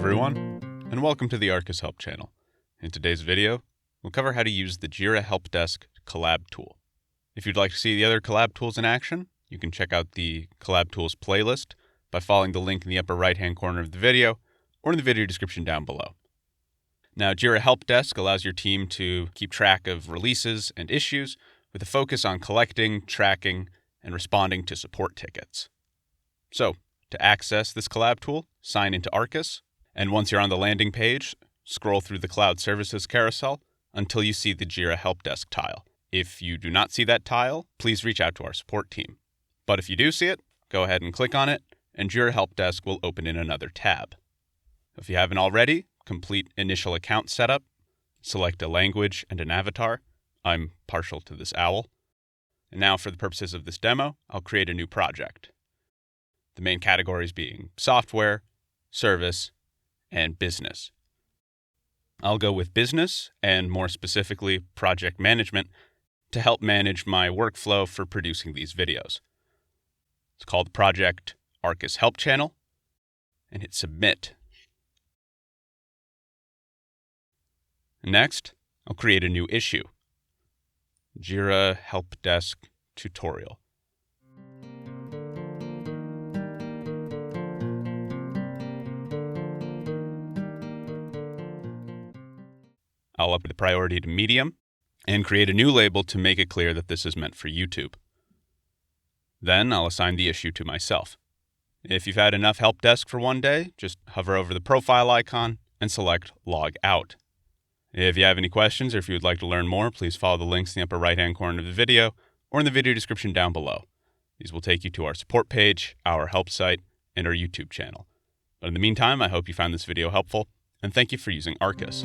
everyone, and welcome to the Arcus Help channel. In today's video, we'll cover how to use the Jira Help Desk Collab tool. If you'd like to see the other Collab tools in action, you can check out the Collab tools playlist by following the link in the upper right-hand corner of the video or in the video description down below. Now, Jira Help Desk allows your team to keep track of releases and issues with a focus on collecting, tracking, and responding to support tickets. So, to access this Collab tool, sign into Arcus, and once you're on the landing page, scroll through the Cloud Services carousel until you see the Jira Help Desk tile. If you do not see that tile, please reach out to our support team. But if you do see it, go ahead and click on it, and Jira Help Desk will open in another tab. If you haven't already, complete initial account setup, select a language and an avatar. I'm partial to this owl. And now for the purposes of this demo, I'll create a new project. The main categories being software, service, and business. I'll go with business, and more specifically, project management, to help manage my workflow for producing these videos. It's called Project Arcus Help Channel, and hit Submit. Next, I'll create a new issue. Jira Help Desk Tutorial. I'll up the priority to medium and create a new label to make it clear that this is meant for YouTube. Then I'll assign the issue to myself. If you've had enough help desk for one day, just hover over the profile icon and select Log Out. If you have any questions or if you would like to learn more, please follow the links in the upper right-hand corner of the video or in the video description down below. These will take you to our support page, our help site, and our YouTube channel. But in the meantime, I hope you found this video helpful, and thank you for using Arcus.